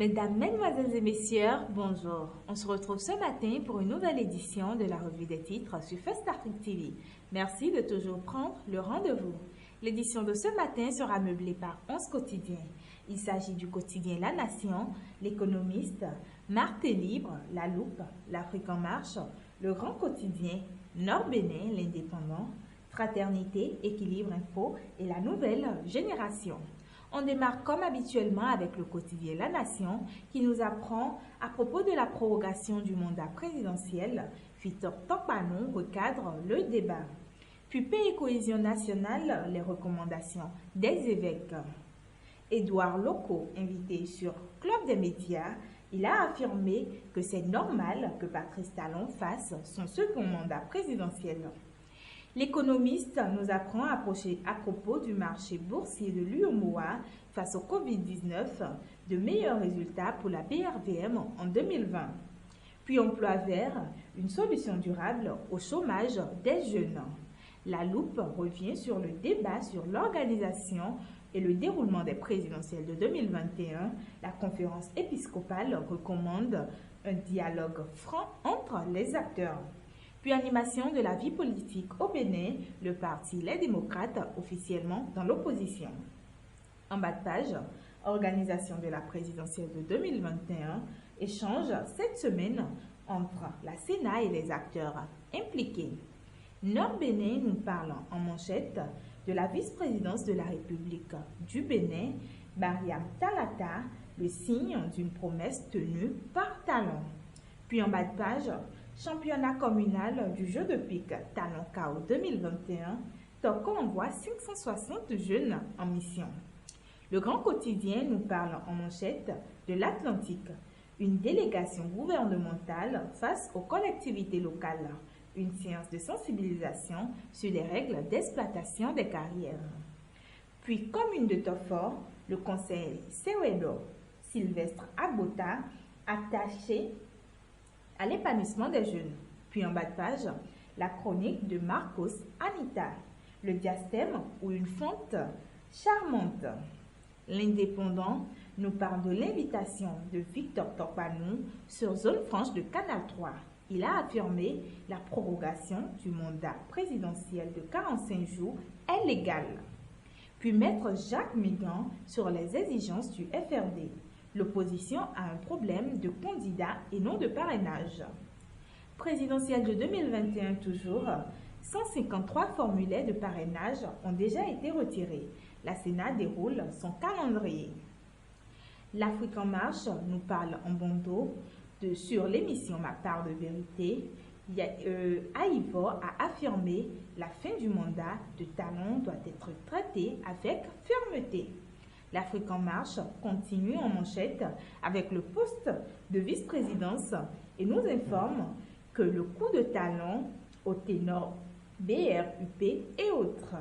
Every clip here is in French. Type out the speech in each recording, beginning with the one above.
Mesdames, Mesdemoiselles et Messieurs, bonjour. On se retrouve ce matin pour une nouvelle édition de la revue des titres sur First Afrique TV. Merci de toujours prendre le rendez-vous. L'édition de ce matin sera meublée par 11 quotidiens. Il s'agit du quotidien La Nation, L'Économiste, Marté Libre, La Loupe, L'Afrique en Marche, Le Grand Quotidien, Nord-Bénin, L'Indépendant, Fraternité, Équilibre Info et La Nouvelle Génération. On démarre comme habituellement avec le quotidien La Nation qui nous apprend à propos de la prorogation du mandat présidentiel. Victor Tokpanou recadre le débat. Puis Paix et Cohésion nationale, les recommandations des évêques. Édouard Locaux, invité sur Club des médias, il a affirmé que c'est normal que Patrice Talon fasse son second mandat présidentiel. L'économiste nous apprend à propos du marché boursier de l'UEMOA face au Covid-19, de meilleurs résultats pour la BRVM en 2020. Puis emploi vert, une solution durable au chômage des jeunes. La Loupe revient sur le débat sur l'organisation et le déroulement des présidentielles de 2021. La conférence épiscopale recommande un dialogue franc entre les acteurs. Puis animation de la vie politique au Bénin, le parti Les Démocrates officiellement dans l'opposition. En bas de page, organisation de la présidentielle de 2021, échange cette semaine entre la Sénat et les acteurs impliqués. Nord-Bénin nous parle en manchette de la vice-présidence de la République du Bénin, Mariam Talata, le signe d'une promesse tenue par Talon. Puis en bas de page, championnat communal du jeu de pique Talon KO 2021, Toko envoie 560 jeunes en mission. Le Grand Quotidien nous parle en manchette de l'Atlantique, une délégation gouvernementale face aux collectivités locales, une séance de sensibilisation sur les règles d'exploitation des carrières. Puis commune de Tofor, le conseil Sewedo, Sylvestre Agbota, attaché à l'épanouissement des jeunes. Puis en bas de page, la chronique de Marcos Anita, le diastème ou une fonte charmante. L'Indépendant nous parle de l'invitation de Victor Tokpanou sur zone franche de Canal 3. Il a affirmé la prorogation du mandat présidentiel de 45 jours est légale. Puis maître Jacques Mégan sur les exigences du FRD. L'opposition a un problème de candidat et non de parrainage. Présidentielle de 2021 toujours, 153 formulaires de parrainage ont déjà été retirés. La Sénat déroule son calendrier. L'Afrique en marche nous parle en bandeau sur l'émission Ma part de vérité. Aïvor a affirmé la fin du mandat de Talon doit être traitée avec fermeté. L'Afrique en marche continue en manchette avec le poste de vice-présidence et nous informe que le coup de Talon au ténor BRUP et autres.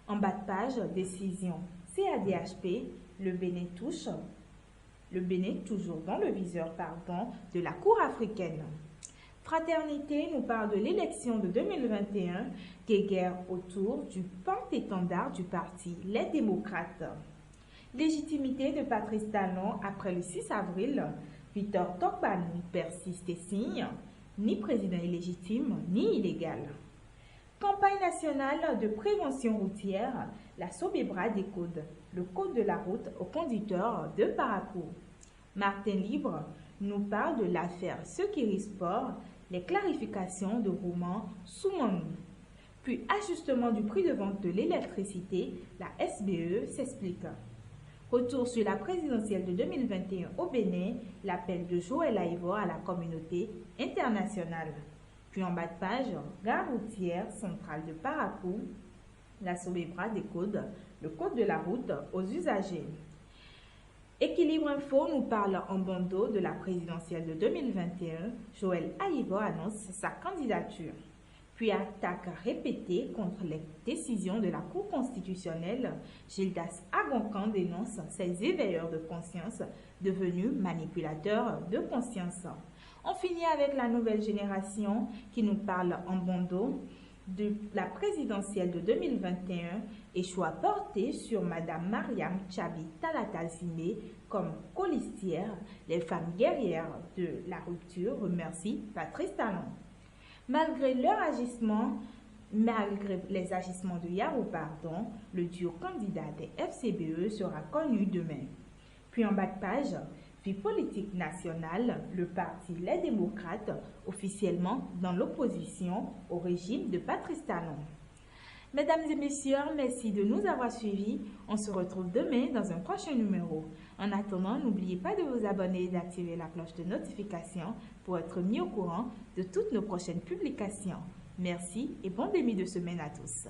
En bas de page, décision CADHP, le Bénin toujours dans le viseur de la Cour africaine. Fraternité nous parle de l'élection de 2021 qui est guerre autour du porte-étendard du parti Les Démocrates. Légitimité de Patrice Talon après le 6 avril, Victor Tokpanou persiste et signe, ni président illégitime ni illégal. Campagne nationale de prévention routière, la Sobebra décode le code de la route aux conducteurs de parcours. Martin Libre nous parle de l'affaire Sekiri Sport, les clarifications de Roman Soumanou. Puis ajustement du prix de vente de l'électricité, la SBE s'explique. Retour sur la présidentielle de 2021 au Bénin, l'appel de Joël Aïvor à la communauté internationale. Puis en bas de page, gare routière centrale de Parakou, la Sobebra décode le code de la route aux usagers. Équilibre Info nous parle en bandeau de la présidentielle de 2021. Joël Aïvor annonce sa candidature. Puis attaque répétée contre les décisions de la Cour constitutionnelle. Gildas Agoncan dénonce ces éveilleurs de conscience devenus manipulateurs de conscience. On finit avec la nouvelle génération qui nous parle en bandeau de la présidentielle de 2021 et choix porté sur Madame Mariam Tchabi Talatalzine comme colistière, les femmes guerrières de la rupture remercient Patrice Talon. Malgré les agissements de Yarou, le duo candidat des FCBE sera connu demain. Puis en bas de page, vie politique nationale, le parti Les Démocrates, officiellement dans l'opposition au régime de Patrice Talon. Mesdames et messieurs, merci de nous avoir suivis. On se retrouve demain dans un prochain numéro. En attendant, n'oubliez pas de vous abonner et d'activer la cloche de notification pour être mis au courant de toutes nos prochaines publications. Merci et bon début de semaine à tous.